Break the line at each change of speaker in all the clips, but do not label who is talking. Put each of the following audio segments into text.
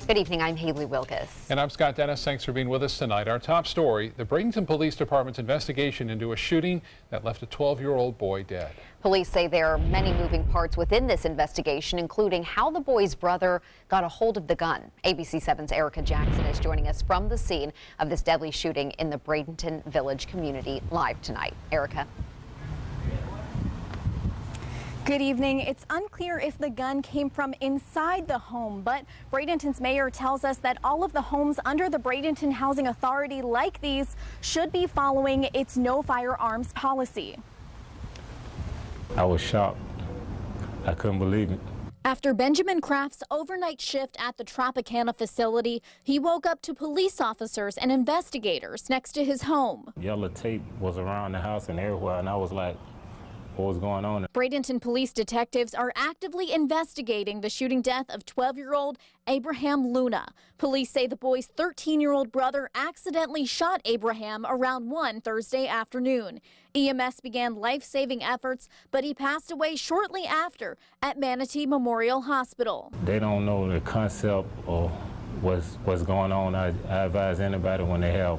Good evening, I'm Haley Wilkes.
And I'm Scott Dennis. Thanks for being with us tonight. Our top story, the Bradenton Police Department's investigation into a shooting that left a 12-year-old boy dead.
Police say there are many moving parts within this investigation, including how the boy's brother got a hold of the gun. ABC 7's Erica Jackson is joining us from the scene of this deadly shooting in the Bradenton Village community live tonight. Erica.
Good evening. It's unclear if the gun came from inside the home, but Bradenton's mayor tells us that all of the homes under the Bradenton Housing Authority like these should be following its no firearms policy.
I was shocked. I couldn't believe it.
After Benjamin Kraft's overnight shift at the Tropicana facility, he woke up to police officers and investigators next to his home.
Yellow tape was around the house and everywhere, and I was like, what was going on?
Bradenton police detectives are actively investigating the shooting death of 12-year-old Abraham Luna. Police say the boy's 13-year-old brother accidentally shot Abraham around 1 Thursday afternoon. EMS began life-saving efforts, but he passed away shortly after at Manatee Memorial Hospital.
They don't know the concept or what's going on. I advise anybody when they have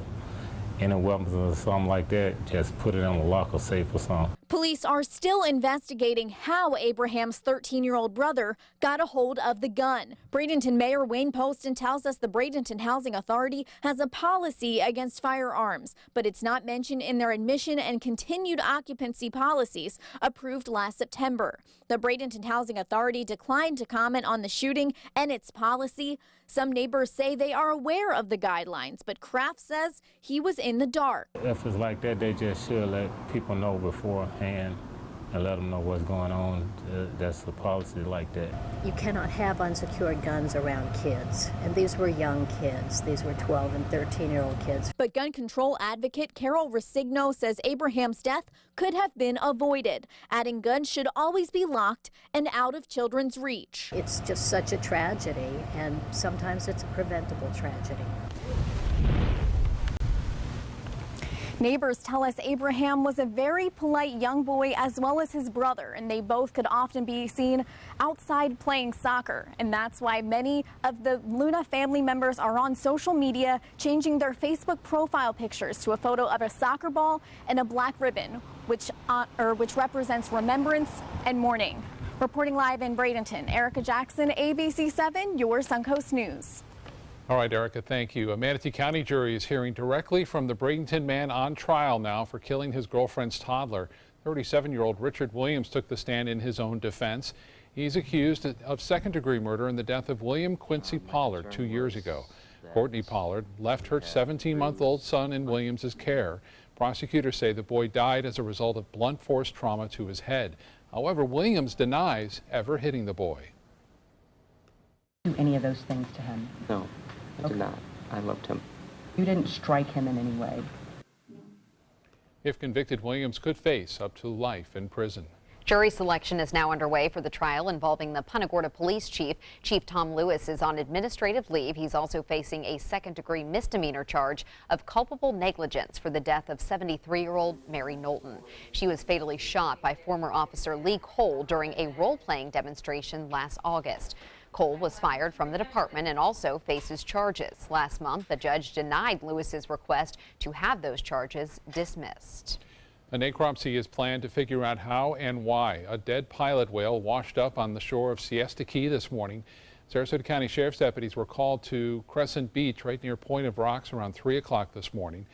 any weapons or something like that, just put it in a lock or safe or something.
Police are still investigating how Abraham's 13-year-old brother got a hold of the gun. Bradenton Mayor Wayne Poston tells us the Bradenton Housing Authority has a policy against firearms, but it's not mentioned in their admission and continued occupancy policies approved last September. The Bradenton Housing Authority declined to comment on the shooting and its policy. Some neighbors say they are aware of the guidelines, but Kraft says he was in the dark.
If it's like that, they just should let people know beforehand and let them know what's going on. That's the policy like that.
You cannot have unsecured guns around kids, and these were young kids. These were 12 and 13-year-old kids.
But gun control advocate Carol Resigno says Abraham's death could have been avoided, adding guns should always be locked and out of children's reach.
It's just such a tragedy, and sometimes it's a preventable tragedy.
Neighbors tell us Abraham was a very polite young boy as well as his brother, and they both could often be seen outside playing soccer. And that's why many of the Luna family members are on social media changing their Facebook profile pictures to a photo of a soccer ball and a black ribbon, which represents remembrance and mourning. Reporting live in Bradenton, Erica Jackson, ABC 7, your Suncoast News.
All right, Erica, thank you. A Manatee County jury is hearing directly from the Bradenton man on trial now for killing his girlfriend's toddler. 37-year-old Richard Williams took the stand in his own defense. He's accused of second-degree murder in the death of William Quincy Pollard 2 years ago. Courtney Pollard left her 17-month-old son in Williams's care. Prosecutors say the boy died as a result of blunt force trauma to his head. However, Williams denies ever hitting the boy.
Do any of those things to him?
No. I did not. I loved him.
You didn't strike him in any way?
If convicted, Williams could face up to life in prison.
Jury selection is now underway for the trial involving the Punta Gorda police chief. Chief Tom Lewis is on administrative leave. He's also facing a second-degree misdemeanor charge of culpable negligence for the death of 73-year-old Mary Knowlton. She was fatally shot by former officer Lee Cole during a role-playing demonstration last August. Cole was fired from the department and also faces charges. Last month, the judge denied Lewis's request to have those charges dismissed.
A necropsy is planned to figure out how and why a dead pilot whale washed up on the shore of Siesta Key this morning. Sarasota County Sheriff's deputies were called to Crescent Beach right near Point of Rocks around 3 o'clock this morning.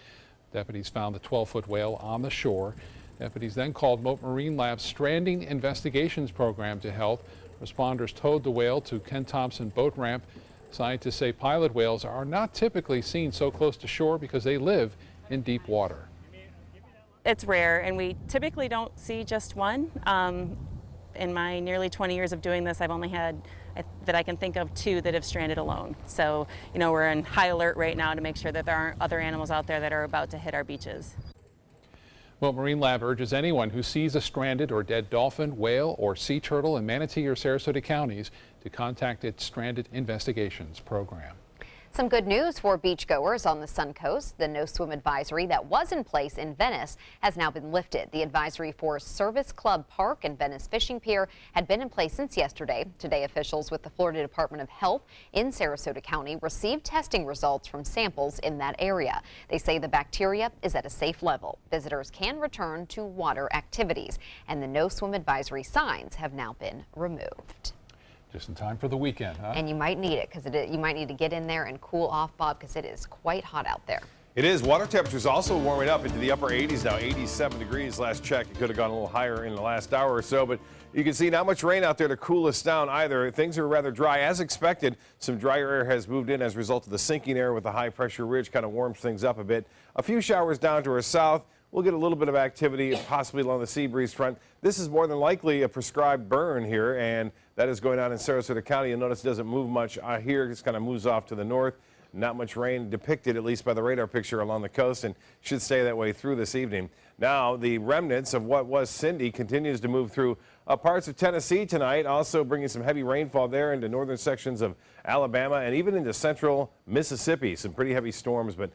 Deputies found the 12-foot whale on the shore. Deputies then called Mote Marine Lab's Stranding Investigations Program to help. Responders towed the whale to Ken Thompson boat ramp. Scientists say pilot whales are not typically seen so close to shore because they live in deep water.
It's rare, and we typically don't see just one. In my nearly 20 years of doing this, I've only had, that I can think of, 2 that have stranded alone. So, we're in high alert right now to make sure that there aren't other animals out there that are about to hit our beaches.
Well, Marine Lab urges anyone who sees a stranded or dead dolphin, whale, or sea turtle in Manatee or Sarasota counties to contact its Stranded Investigations program.
Some good news for beachgoers on the Suncoast. The no swim advisory that was in place in Venice has now been lifted. The advisory for Service Club Park and Venice Fishing Pier had been in place since yesterday. Today, officials with the Florida Department of Health in Sarasota County received testing results from samples in that area. They say the bacteria is at a safe level. Visitors can return to water activities, and the no swim advisory signs have now been removed.
Just in time for the weekend, huh?
And you might need it because you might need to get in there and cool off, Bob, because it is quite hot out there.
It is. Water temperatures also warming up into the upper 80s now, 87 degrees last check. It could have gone a little higher in the last hour or so, but you can see not much rain out there to cool us down either. Things are rather dry as expected. Some drier air has moved in as a result of the sinking air with the high pressure ridge, kind of warms things up a bit. A few showers down to our south. We'll get a little bit of activity possibly along the sea breeze front. This is more than likely a prescribed burn here, and that is going on in Sarasota County. You'll notice it doesn't move much here. It just kind of moves off to the north. Not much rain depicted, at least by the radar picture along the coast, and should stay that way through this evening. Now, the remnants of what was Cindy continues to move through parts of Tennessee tonight, also bringing some heavy rainfall there into northern sections of Alabama and even into central Mississippi. Some pretty heavy storms, but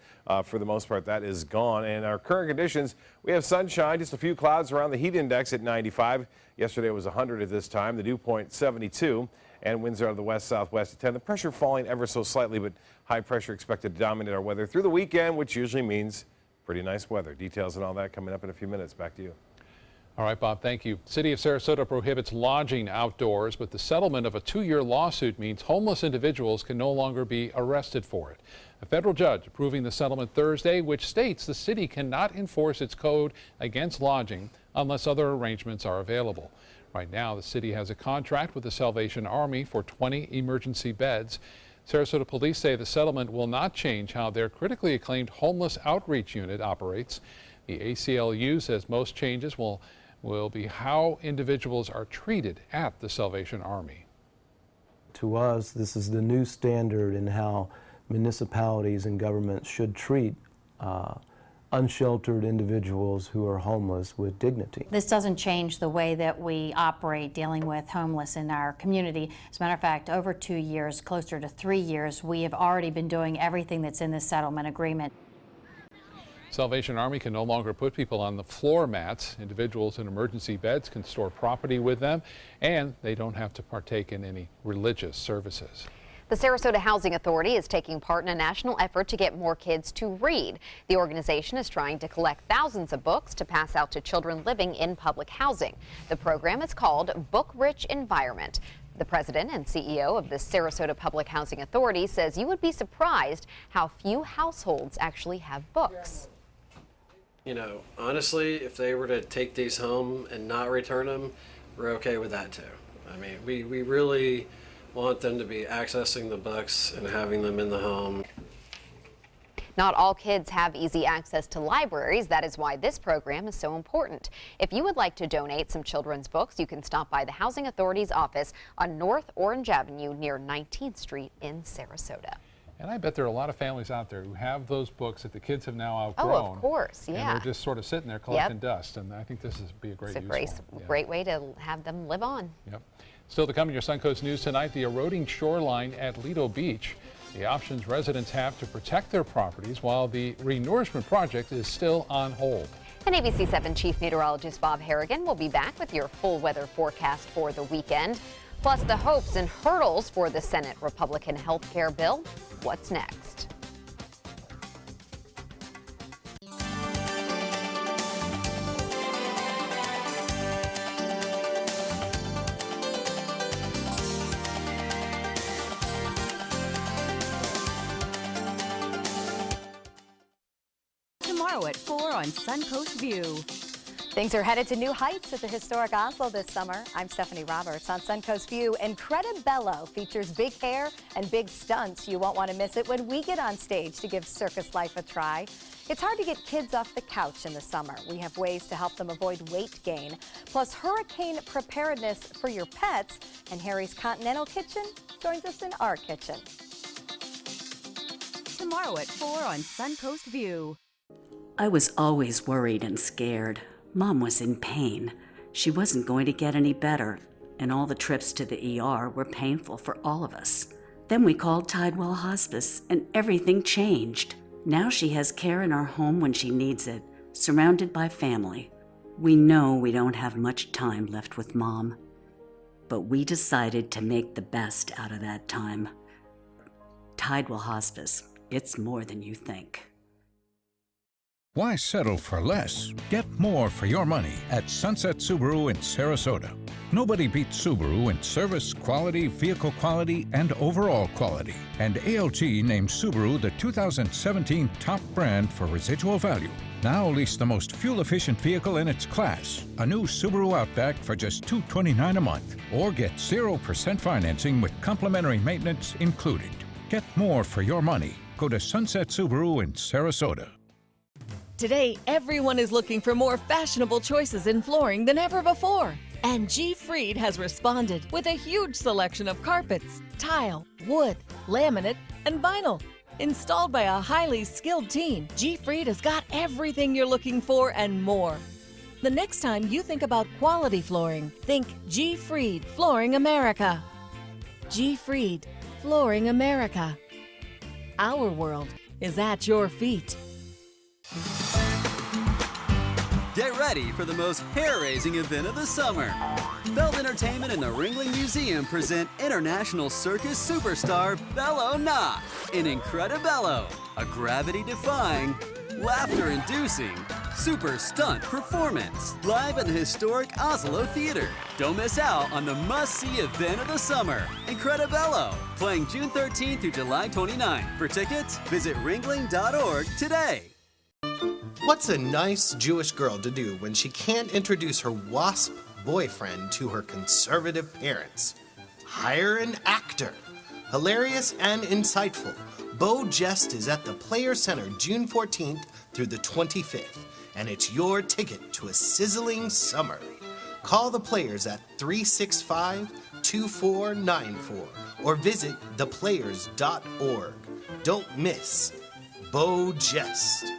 for the most part, that is gone. And our current conditions, we have sunshine, just a few clouds around the heat index at 95. Yesterday it was 100 at this time, the dew point 72. And winds are out of the west-southwest at 10. The pressure falling ever so slightly, but high pressure expected to dominate our weather through the weekend, which usually means pretty nice weather. Details and all that coming up in a few minutes. Back to you.
All right, Bob, thank you. City of Sarasota prohibits lodging outdoors, but the settlement of a 2-year lawsuit means homeless individuals can no longer be arrested for it. A federal judge approving the settlement Thursday, which states the city cannot enforce its code against lodging unless other arrangements are available. Right now, the city has a contract with the Salvation Army for 20 emergency beds. Sarasota police say the settlement will not change how their critically acclaimed homeless outreach unit operates. The ACLU says most changes will be how individuals are treated at the Salvation Army.
To us, this is the new standard in how municipalities and governments should treat unsheltered individuals who are homeless with dignity.
This doesn't change the way that we operate dealing with homeless in our community. As a matter of fact, over 2 years, closer to 3 years, we have already been doing everything that's in this settlement agreement.
Salvation Army can no longer put people on the floor mats. Individuals in emergency beds can store property with them, and they don't have to partake in any religious services.
The Sarasota Housing Authority is taking part in a national effort to get more kids to read. The organization is trying to collect thousands of books to pass out to children living in public housing. The program is called Book Rich Environment. The president and CEO of the Sarasota Public Housing Authority says you would be surprised how few households actually have books.
You know, honestly, if they were to take these home and not return them, we're okay with that too. I mean, we really want them to be accessing the books and having them in the home.
Not all kids have easy access to libraries. That is why this program is so important. If you would like to donate some children's books, you can stop by the Housing Authority's office on North Orange Avenue near 19th Street in Sarasota.
And I bet there are a lot of families out there who have those books that the kids have now outgrown.
Oh, of course, yeah.
And they're just sort of sitting there collecting dust, and I think this would be a great use for them.
Great way to have them live on.
Yep. Still to come in your Suncoast News tonight, the eroding shoreline at Lido Beach. The options residents have to protect their properties while the renourishment project is still on hold.
And ABC 7 Chief Meteorologist Bob Harrigan will be back with your full weather forecast for the weekend. Plus the hopes and hurdles for the Senate Republican health care bill. What's next?
Tomorrow at 4 on Suncoast View.
Things are headed to new heights at the historic Oslo this summer. I'm Stephanie Roberts on Suncoast View. Incredibello features big hair and big stunts. You won't want to miss it when we get on stage to give circus life a try. It's hard to get kids off the couch in the summer. We have ways to help them avoid weight gain, plus hurricane preparedness for your pets. And Harry's Continental Kitchen joins us in our kitchen.
Tomorrow at 4 on Suncoast View.
I was always worried and scared. Mom was in pain. She wasn't going to get any better, and all the trips to the ER were painful for all of us. Then we called Tidewell Hospice, and everything changed. Now she has care in our home when she needs it, surrounded by family. We know we don't have much time left with Mom, but we decided to make the best out of that time. Tidewell Hospice, it's more than you think.
Why settle for less? Get more for your money at Sunset Subaru in Sarasota. Nobody beats Subaru in service, quality, vehicle quality, and overall quality. And ALG named Subaru the 2017 top brand for residual value. Now lease the most fuel-efficient vehicle in its class, a new Subaru Outback for just $229 a month. Or get 0% financing with complimentary maintenance included. Get more for your money. Go to Sunset Subaru in Sarasota.
Today, everyone is looking for more fashionable choices in flooring than ever before. And G. Fried has responded with a huge selection of carpets, tile, wood, laminate, and vinyl. Installed by a highly skilled team, G. Fried has got everything you're looking for and more. The next time you think about quality flooring, think G. Fried Flooring America. G. Fried Flooring America. Our world is at your feet.
Get ready for the most hair-raising event of the summer. Feld Entertainment and the Ringling Museum present international circus superstar Bello Knott in Incredibello, a gravity-defying, laughter-inducing, super stunt performance live at the historic Oslo Theater. Don't miss out on the must-see event of the summer, Incredibello, playing June 13th through July 29th. For tickets, visit ringling.org today.
What's a nice Jewish girl to do when she can't introduce her WASP boyfriend to her conservative parents? Hire an actor. Hilarious and insightful, Bo Jest is at the Players Center June 14th through the 25th, and it's your ticket to a sizzling summer. Call the Players at 365-2494 or visit theplayers.org. Don't miss Bo Jest.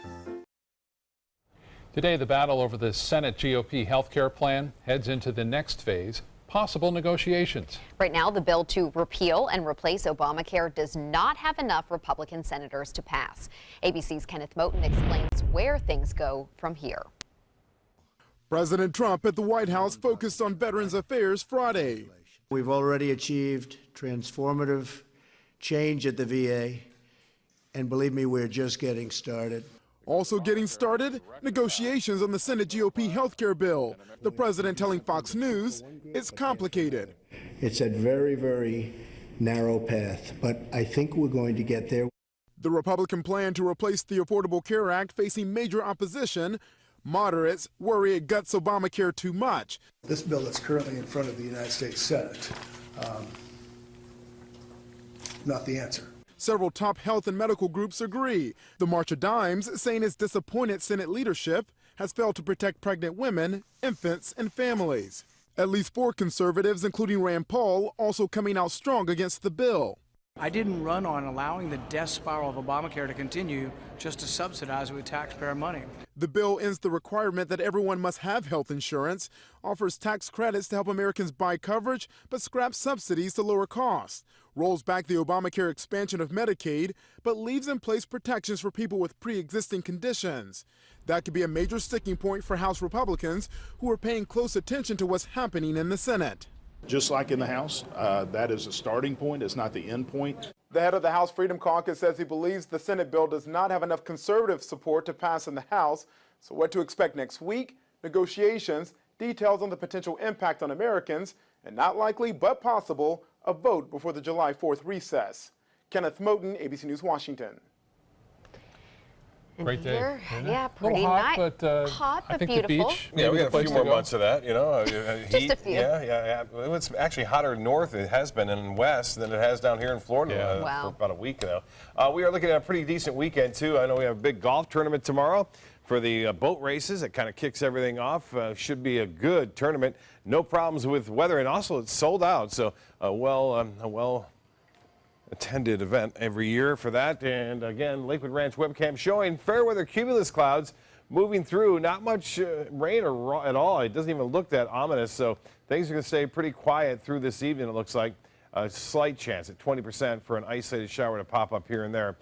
Today, the battle over the Senate GOP health care plan heads into the next phase, possible negotiations.
Right now, the bill to repeal and replace Obamacare does not have enough Republican senators to pass. ABC's Kenneth Moten explains where things go from here.
President Trump at the White House focused on Veterans Affairs Friday.
We've already achieved transformative change at the VA, and believe me, we're just getting started.
Also getting started, negotiations on the Senate GOP health care bill. The president telling Fox News it's complicated.
It's a very, very narrow path, but I think we're going to get there.
The Republican plan to replace the Affordable Care Act facing major opposition. Moderates worry it guts Obamacare too much.
This bill that's currently in front of the United States Senate, not the answer.
Several top health and medical groups agree. The March of Dimes saying it's disappointed Senate leadership has failed to protect pregnant women, infants, and families. At least 4 conservatives, including Rand Paul, also coming out strong against the bill.
I didn't run on allowing the death spiral of Obamacare to continue just to subsidize it with taxpayer money.
The bill ends the requirement that everyone must have health insurance, offers tax credits to help Americans buy coverage, but scraps subsidies to lower costs, rolls back the Obamacare expansion of Medicaid, but leaves in place protections for people with pre-existing conditions. That could be a major sticking point for House Republicans who are paying close attention to what's happening in the Senate.
Just like in the House, that is a starting point. It's not the end point.
The head of the House Freedom Caucus says he believes the Senate bill does not have enough conservative support to pass in the House. So what to expect next week? Negotiations, details on the potential impact on Americans, and not likely but possible, a vote before the July 4th recess. Kenneth Moten, ABC News, Washington.
Great day.
Yeah, pretty
hot,
nice.
But
hot,
I
but
think
beautiful.
the beach.
Yeah, we got a few more months of that, you know.
Just a few.
Yeah. It's actually hotter north, it has been, in west than it has down here in Florida
Wow.
for about a week now. We are looking at a pretty decent weekend, too. I know we have a big golf tournament tomorrow for the boat races. It kind of kicks everything off. Should be a good tournament. No problems with weather, and also it's sold out, so a well-attended event every year for that. And again, Lakewood Ranch webcam showing fair weather cumulus clouds moving through. Not much rain at all. It doesn't even look that ominous, so things are going to stay pretty quiet through this evening, it looks like. A slight chance at 20% for an isolated shower to pop up here and there.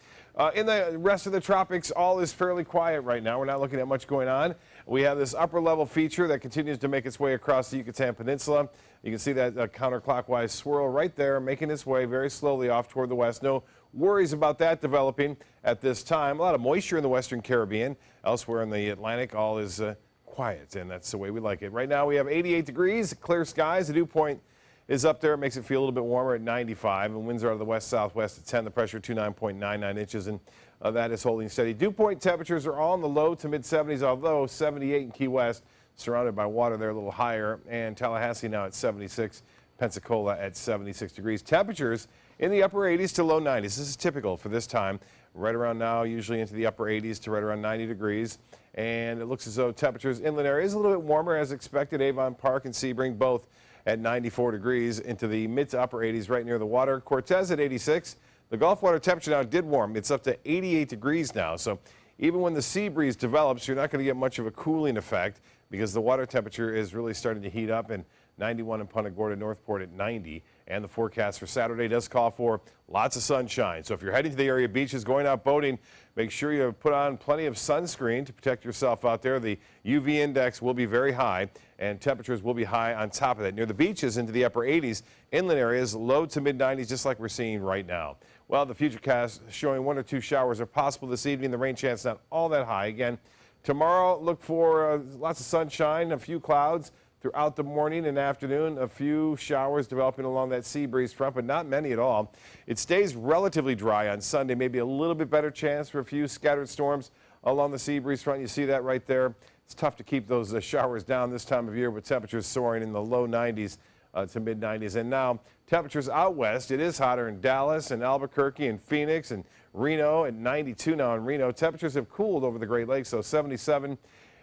In the rest of the tropics, all is fairly quiet right now. We're not looking at much going on. We have this upper level feature that continues to make its way across the Yucatan Peninsula. You can see that counterclockwise swirl right there, making its way very slowly off toward the west. No worries about that developing at this time. A lot of moisture in the western Caribbean. Elsewhere in the Atlantic, all is quiet, and that's the way we like it. Right now we have 88 degrees, clear skies. The dew point is up there. It makes it feel a little bit warmer at 95, and winds are out of the west-southwest at 10. The pressure 29.99 inches, and that is holding steady. Dew point temperatures are all in the low to mid-70s, although 78 in Key West, surrounded by water there a little higher, and Tallahassee now at 76, Pensacola at 76 degrees. Temperatures in the upper 80s to low 90s. This is typical for this time. Right around now, usually into the upper 80s to right around 90 degrees. And it looks as though temperatures inland areas a little bit warmer as expected. Avon Park and Sebring both at 94 degrees into the mid to upper 80s right near the water. Cortez at 86. The Gulf water temperature now did warm. It's up to 88 degrees now. So even when the sea breeze develops, you're not going to get much of a cooling effect because the water temperature is really starting to heat up. And 91 in Punta Gorda, Northport at 90. And the forecast for Saturday does call for lots of sunshine. So if you're heading to the area beaches, going out boating, make sure you put on plenty of sunscreen to protect yourself out there. The UV index will be very high, and temperatures will be high on top of that. Near the beaches into the upper 80s, inland areas, low to mid 90s, just like we're seeing right now. Well, the Futurecast showing 1 or 2 showers are possible this evening. The rain chance not all that high. Again, tomorrow, look for lots of sunshine, a few clouds throughout the morning and afternoon. A few showers developing along that sea breeze front, but not many at all. It stays relatively dry on Sunday, maybe a little bit better chance for a few scattered storms along the sea breeze front. You see that right there. It's tough to keep those showers down this time of year with temperatures soaring in the low 90s to mid 90s. And now temperatures out west. It is hotter in Dallas and Albuquerque and Phoenix and Reno at 92 now in Reno. Temperatures have cooled over the Great Lakes, so 77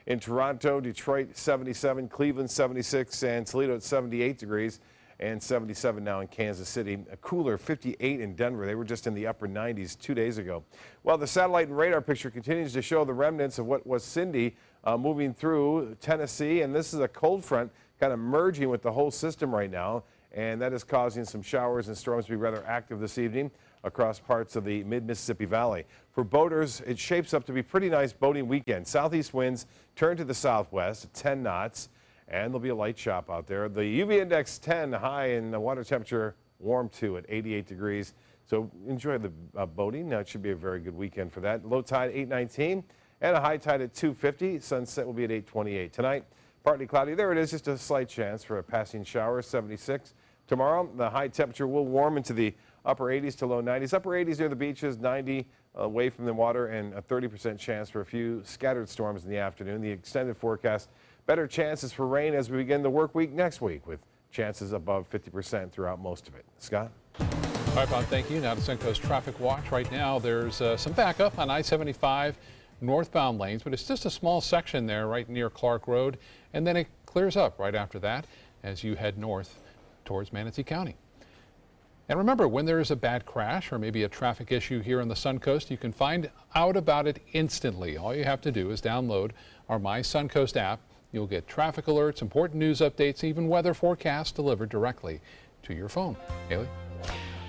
in Toronto, Detroit 77, Cleveland 76, and Toledo at 78 degrees, and 77 now in Kansas City. A cooler 58 in Denver. They were just in the upper 90s 2 days ago. Well, the satellite and radar picture continues to show the remnants of what was Cindy moving through Tennessee, and this is a cold front kind of merging with the whole system right now, and that is causing some showers and storms to be rather active this evening across parts of the mid-Mississippi Valley. For boaters, it shapes up to be a pretty nice boating weekend. Southeast winds turn to the southwest at 10 knots, and there'll be a light chop out there. The UV index 10 high, and the water temperature warm too at 88 degrees. So enjoy the boating. Now it should be a very good weekend for that. Low tide 8:19 and a high tide at 2:50. Sunset will be at 8:28. Tonight, partly cloudy. There it is, just a slight chance for a passing shower, 76. Tomorrow, the high temperature will warm into the upper 80s to low 90s. Upper 80s near the beaches, 90 away from the water, and a 30% chance for a few scattered storms in the afternoon. The extended forecast, better chances for rain as we begin the work week next week, with chances above 50% throughout most of it. Scott?
All right, Bob, thank you. Now to Suncoast Traffic Watch. Right now, there's some backup on I-75 northbound lanes, but it's just a small section there right near Clark Road, and then it clears up right after that as you head north towards Manatee County. And remember, when there is a bad crash or maybe a traffic issue here on the Suncoast, you can find out about it instantly. All you have to do is download our My Suncoast app. You'll get traffic alerts, important news updates, even weather forecasts delivered directly to your phone. Haley?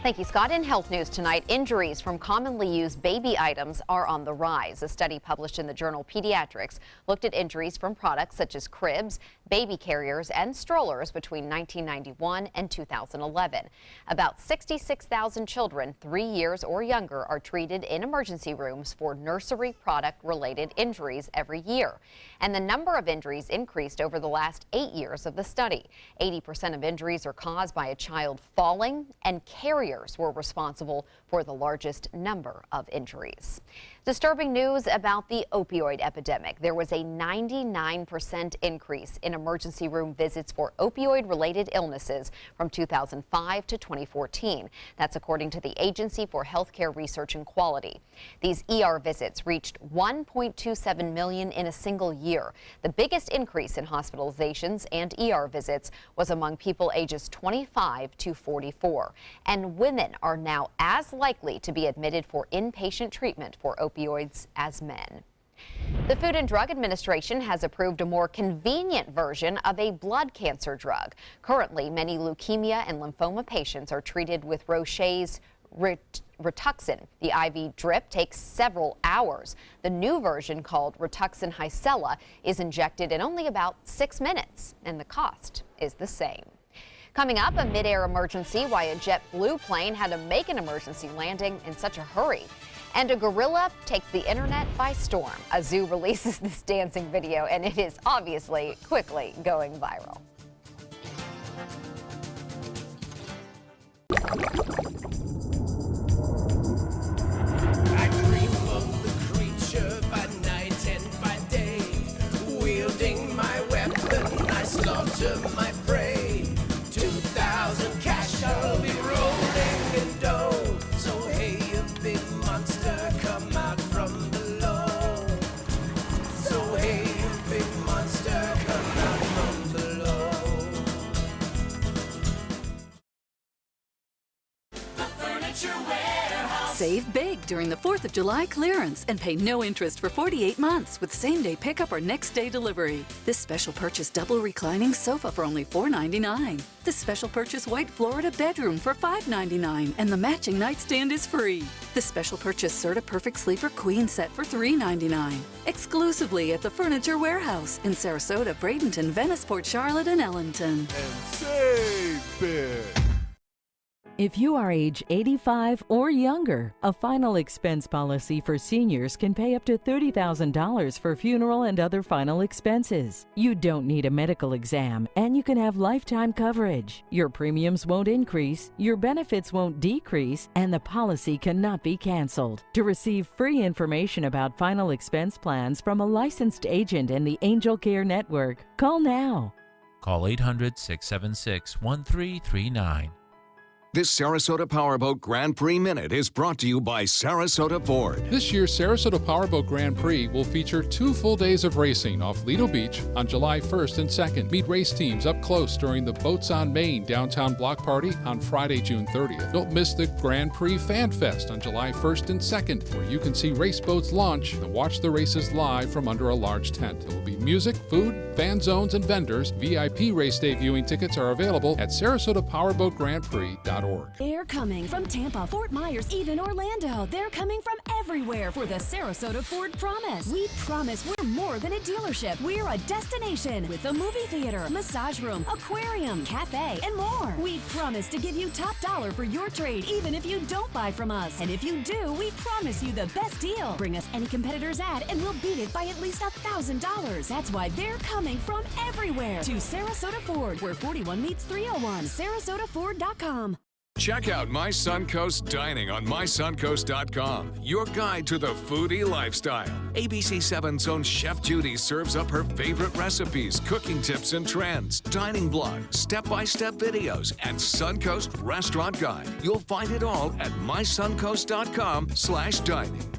Thank you, Scott. In health news tonight, injuries from commonly used baby items are on the rise. A study published in the journal Pediatrics looked at injuries from products such as cribs, baby carriers, and strollers between 1991 and 2011. About 66,000 children 3 years or younger are treated in emergency rooms for nursery product-related injuries every year. And the number of injuries increased over the last 8 years of the study. 80% of injuries are caused by a child falling, and carriers were responsible for the largest number of injuries. Disturbing news about the opioid epidemic. There was a 99% increase in emergency room visits for opioid-related illnesses from 2005 to 2014. That's according to the Agency for Healthcare Research and Quality. These ER visits reached 1.27 million in a single year. The biggest increase in hospitalizations and ER visits was among people ages 25 to 44. And women are now as likely to be admitted for inpatient treatment for opioids as men. The Food and Drug Administration has approved a more convenient version of a blood cancer drug. Currently, many leukemia and lymphoma patients are treated with Roche's Rituxan. The IV drip takes several hours. The new version, called Rituxan Hycela, is injected in only about 6 minutes, and the cost is the same. Coming up, a mid-air emergency, why a JetBlue plane had to make an emergency landing in such a hurry. And a gorilla takes the internet by storm. A zoo releases this dancing video, and it is obviously quickly going viral.
I dream of the creature by night and by day. Wielding my weapon, I slaughter my prey. 2,000 cash, I'll be rolling in dough. So hey, a big monster, come out from below. So hey, a big monster, come out from below. The Furniture Warehouse.
Save big during the 4th of July clearance and pay no interest for 48 months with same-day pickup or next-day delivery. This special purchase double reclining sofa for only $4.99. This special purchase white Florida bedroom for $5.99 and the matching nightstand is free. This special purchase Serta Perfect Sleeper Queen set for $3.99. Exclusively at the Furniture Warehouse in Sarasota, Bradenton, Venice, Port Charlotte, and Ellington.
And save big.
If you are age 85 or younger, a final expense policy for seniors can pay up to $30,000 for funeral and other final expenses. You don't need a medical exam, and you can have lifetime coverage. Your premiums won't increase, your benefits won't decrease, and the policy cannot be canceled. To receive free information about final expense plans from a licensed agent in the Angel Care Network, call now.
Call 800-676-1339.
This Sarasota Powerboat Grand Prix Minute is brought to you by Sarasota Ford.
This year's Sarasota Powerboat Grand Prix will feature 2 full days of racing off Lido Beach on July 1st and 2nd. Meet race teams up close during the Boats on Main downtown block party on Friday, June 30th. Don't miss the Grand Prix Fan Fest on July 1st and 2nd, where you can see race boats launch and watch the races live from under a large tent. There will be music, food, fan zones, and vendors. VIP race day viewing tickets are available at SarasotaPowerboatGrandPrix.org.
They're coming from Tampa, Fort Myers, even Orlando. They're coming from everywhere for the Sarasota Ford Promise. We promise we're more than a dealership. We're a destination with a movie theater, massage room, aquarium, cafe, and more. We promise to give you top dollar for your trade, even if you don't buy from us. And if you do, we promise you the best deal. Bring us any competitor's ad and we'll beat it by at least $1,000. That's why they're coming from everywhere to Sarasota Ford, where 41 meets 301. SarasotaFord.com.
Check out My Suncoast Dining on MySuncoast.com, your guide to the foodie lifestyle. ABC 7's own Chef Judy serves up her favorite recipes, cooking tips and trends, dining blogs, step-by-step videos, and Suncoast Restaurant Guide. You'll find it all at MySuncoast.com/dining.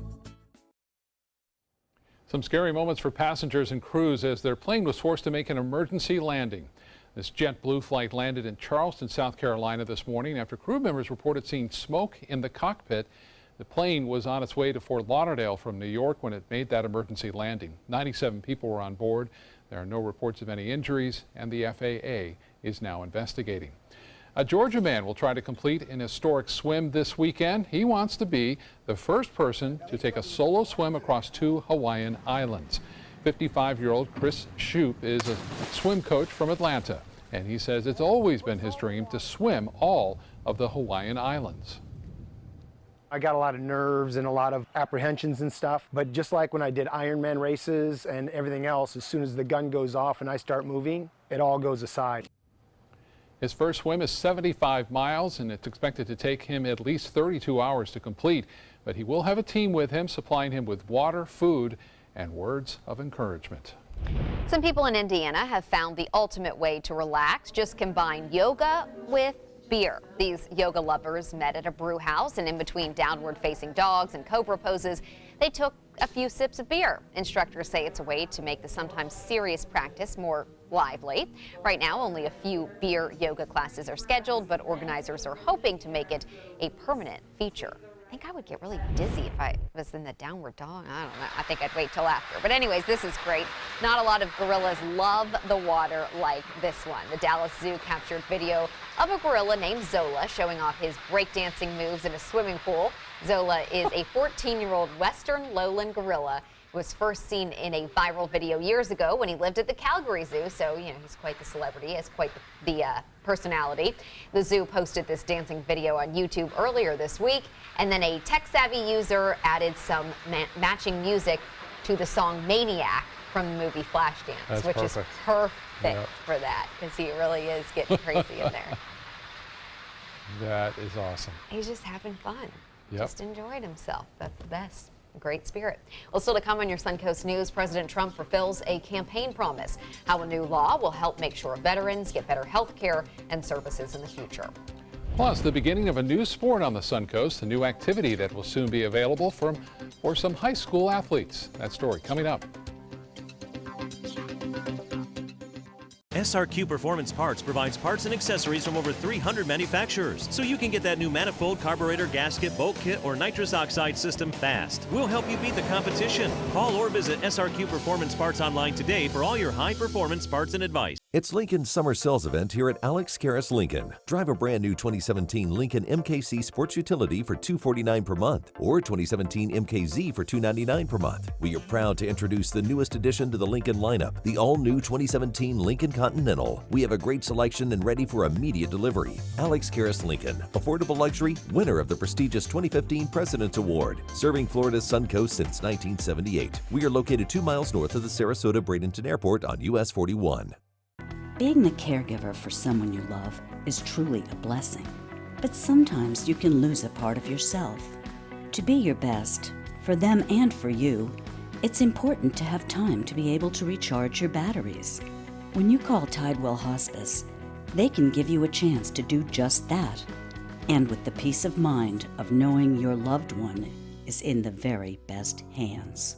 Some scary moments for passengers and crews as their plane was forced to make an emergency landing. This JetBlue flight landed in Charleston, South Carolina this morning after crew members reported seeing smoke in the cockpit. The plane was on its way to Fort Lauderdale from New York when it made that emergency landing. 97 people were on board. There are no reports of any injuries, and the FAA is now investigating. A Georgia man will try to complete an historic swim this weekend. He wants to be the first person to take a solo swim across 2 Hawaiian islands. 55-year-old Chris Shoup is a swim coach from Atlanta, and he says it's always been his dream to swim all of the Hawaiian islands.
I got a lot of nerves and a lot of apprehensions and stuff, but just like when I did Ironman races and everything else, as soon as the gun goes off and I start moving, it all goes aside.
His first swim is 75 miles, and it's expected to take him at least 32 hours to complete, but he will have a team with him supplying him with water, food, and words of encouragement.
Some people in Indiana have found the ultimate way to relax. Just combine yoga with beer. These yoga lovers met at a brew house, and in between downward facing dogs and cobra poses, they took a few sips of beer. Instructors say it's a way to make the sometimes serious practice more lively. Right now, only a few beer yoga classes are scheduled, but organizers are hoping to make it a permanent feature. I think I would get really dizzy if I was in the downward dog. I don't know. I think I'd wait till after. But anyways, this is great. Not a lot of gorillas love the water like this one. The Dallas Zoo captured video of a gorilla named Zola showing off his breakdancing moves in a swimming pool. Zola is a 14-year-old Western lowland gorilla. Was first seen in a viral video years ago when he lived at the Calgary Zoo, so he's quite the celebrity, has quite the personality. The zoo posted this dancing video on YouTube earlier this week, and then a tech-savvy user added some matching music to the song Maniac from the movie Flashdance, which is perfect for that, because he really is getting crazy in there.
That is awesome.
He's just having fun.
Yep.
Just enjoyed himself. That's the best. Great spirit. Well, still to come on your Suncoast News, President Trump fulfills a campaign promise. How a new law will help make sure veterans get better health care and services in the future.
Plus, the beginning of a new sport on the Suncoast, a new activity that will soon be available for some high school athletes. That story coming up.
SRQ Performance Parts provides parts and accessories from over 300 manufacturers, so you can get that new manifold, carburetor, gasket, bolt kit, or nitrous oxide system fast. We'll help you beat the competition. Call or visit SRQ Performance Parts online today for all your high-performance parts and advice.
It's Lincoln's summer sales event here at Alex Karras Lincoln. Drive a brand new 2017 Lincoln MKC Sports Utility for $249 per month or 2017 MKZ for $299 per month. We are proud to introduce the newest addition to the Lincoln lineup, the all-new 2017 Lincoln Continental. We have a great selection and ready for immediate delivery. Alex Karras Lincoln, affordable luxury, winner of the prestigious 2015 President's Award, serving Florida's Suncoast since 1978. We are located 2 miles north of the Sarasota-Bradenton Airport on US 41.
Being the caregiver for someone you love is truly a blessing. But sometimes you can lose a part of yourself. To be your best, for them and for you, it's important to have time to be able to recharge your batteries. When you call Tidewell Hospice, they can give you a chance to do just that. And with the peace of mind of knowing your loved one is in the very best hands.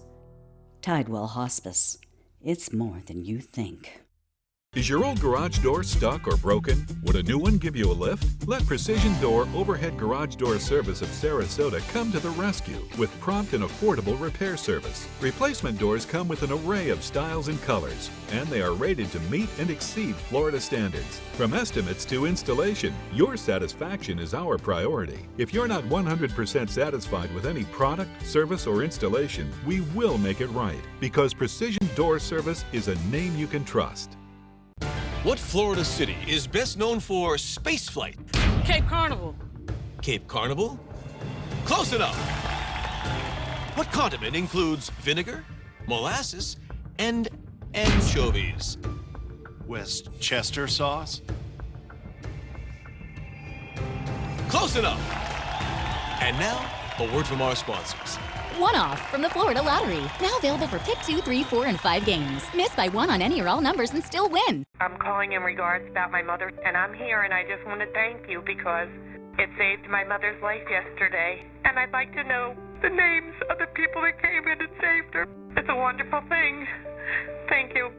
Tidewell Hospice. It's more than you think.
Is your old garage door stuck or broken? Would a new one give you a lift? Let Precision Door Overhead Garage Door Service of Sarasota come to the rescue with prompt and affordable repair service. Replacement doors come with an array of styles and colors, and they are rated to meet and exceed Florida standards. From estimates to installation, your satisfaction is our priority. If you're not 100% satisfied with any product, service, or installation, we will make it right, because Precision Door Service is a name you can trust.
What Florida city is best known for spaceflight?
Cape Carnival.
Cape Carnival? Close enough. What condiment includes vinegar, molasses, and anchovies?
Westchester sauce?
Close enough. And now, a word from our sponsors.
One-off from the Florida Lottery. Now available for pick 2, 3, 4, and 5 games. Miss by one on any or all numbers and still win.
I'm calling in regards about my mother, and I'm here, and I just want to thank you because it saved my mother's life yesterday. And I'd like to know the names of the people that came in and saved her. It's a wonderful thing. Thank you.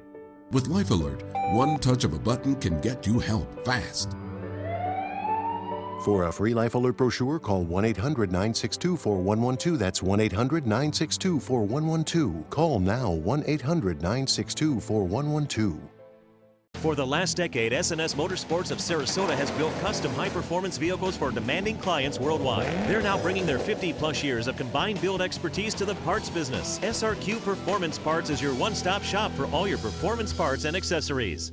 With Life Alert, one touch of a button can get you help fast.
For a free Life Alert brochure, call 1-800-962-4112. That's 1-800-962-4112. Call now, 1-800-962-4112.
For the last decade, S&S Motorsports of Sarasota has built custom high-performance vehicles for demanding clients worldwide. They're now bringing their 50-plus years of combined build expertise to the parts business. SRQ Performance Parts is your one-stop shop for all your performance parts and accessories.